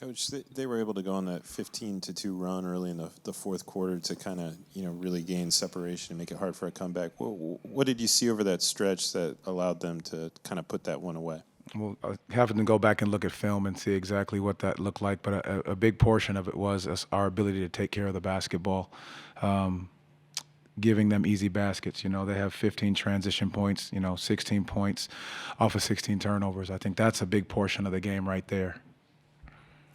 Coach, they were able to go on that 15-2 run early in the fourth quarter to kind of, really gain separation and make it hard for a comeback. What did you see over that stretch that allowed them to kind of put that one away? Well, having to go back and look at film and see exactly what that looked like, but a big portion of it was our ability to take care of the basketball, giving them easy baskets. They have 15 transition points, 16 points off of 16 turnovers. I think that's a big portion of the game right there.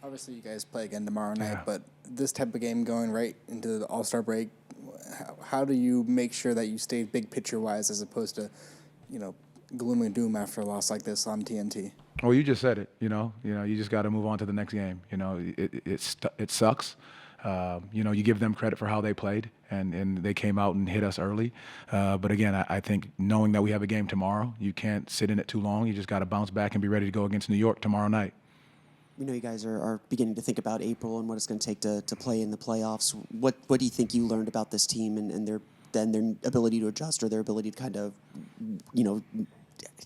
Obviously, you guys play again tomorrow night, Yeah. but this type of game going right into the All-Star break, how do you make sure that you stay big picture-wise as opposed to, gloom and doom after a loss like this on TNT? Well, you just said it. You just got to move on to the next game. It sucks. You give them credit for how they played, and they came out and hit us early. But again, I think knowing that we have a game tomorrow, you can't sit in it too long. You just got to bounce back and be ready to go against New York tomorrow night. We know you guys are beginning to think about April and what it's going to take to play in the playoffs. What do you think you learned about this team and their ability to adjust, or their ability to kind of,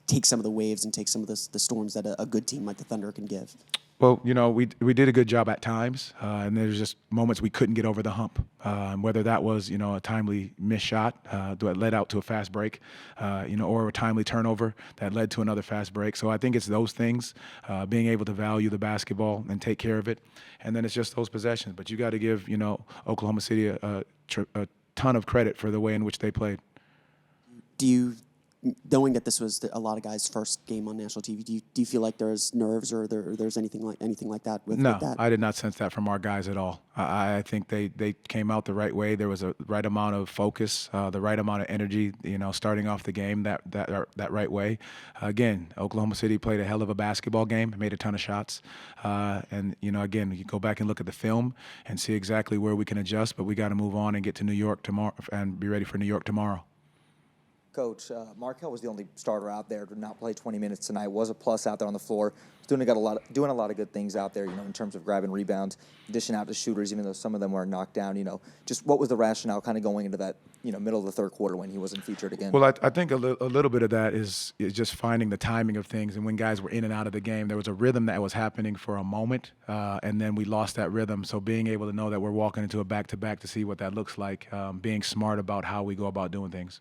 take some of the waves and take some of the storms that a good team like the Thunder can give? Well, we did a good job at times, and there's just moments we couldn't get over the hump. Whether that was, a timely missed shot that led out to a fast break, or a timely turnover that led to another fast break. So I think it's those things, being able to value the basketball and take care of it, and then it's just those possessions. But you got to give, Oklahoma City a ton of credit for the way in which they played. Do you, knowing that this was a lot of guys' first game on national TV, do you feel like there's nerves or there's anything like that with that? I did not sense that from our guys at all. I think they came out the right way. There was a right amount of focus, the right amount of energy, starting off the game that right way. Again, Oklahoma City played a hell of a basketball game, made a ton of shots. And, again, you go back and look at the film and see exactly where we can adjust, but we got to move on and get to New York tomorrow and be ready for New York tomorrow. Coach, Markelle was the only starter out there to not play 20 minutes tonight. Was a plus out there on the floor. Doing a lot of good things out there, in terms of grabbing rebounds, dishing out to shooters, even though some of them were knocked down. Just what was the rationale kind of going into that, middle of the third quarter when he wasn't featured again? Well, I think a little bit of that is just finding the timing of things, and when guys were in and out of the game, there was a rhythm that was happening for a moment, and then we lost that rhythm. So being able to know that we're walking into a back-to-back to see what that looks like, being smart about how we go about doing things.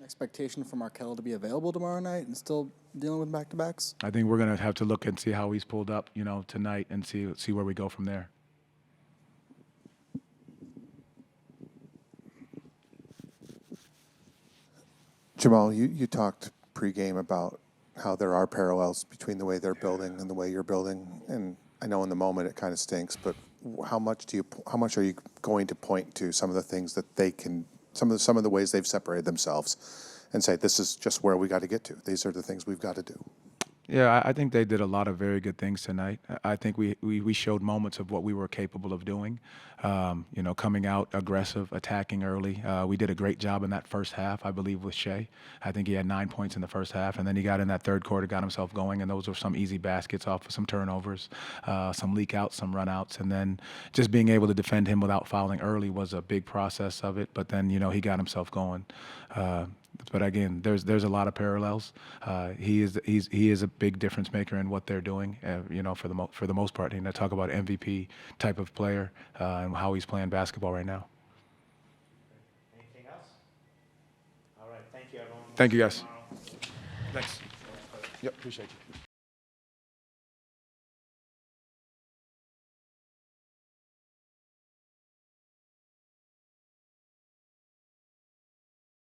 Expectation for Markelle to be available tomorrow night and still dealing with back-to-backs? I think we're going to have to look and see how he's pulled up, tonight, and see where we go from there. Jamal, you talked pregame about how there are parallels between the way they're building and the way you're building, and I know in the moment it kind of stinks, but how much are you going to point to some of the things that they can, some of the ways they've separated themselves, and say this is just where we got to get to? These are the things we've got to do. Yeah, I think they did a lot of very good things tonight. I think we showed moments of what we were capable of doing. Coming out aggressive, attacking early. We did a great job in that first half, I believe, with Shea. I think he had 9 points in the first half, and then he got in that third quarter, got himself going, and those were some easy baskets off of some turnovers, some leak outs, some run outs, and then just being able to defend him without fouling early was a big process of it. But then, he got himself going. But again, there's a lot of parallels. He is a big difference maker in what they're doing. For the most part, talk about MVP type of player and how he's playing basketball right now. Anything else? All right, thank you, everyone. Thank you, guys. Thanks. Yep, appreciate you.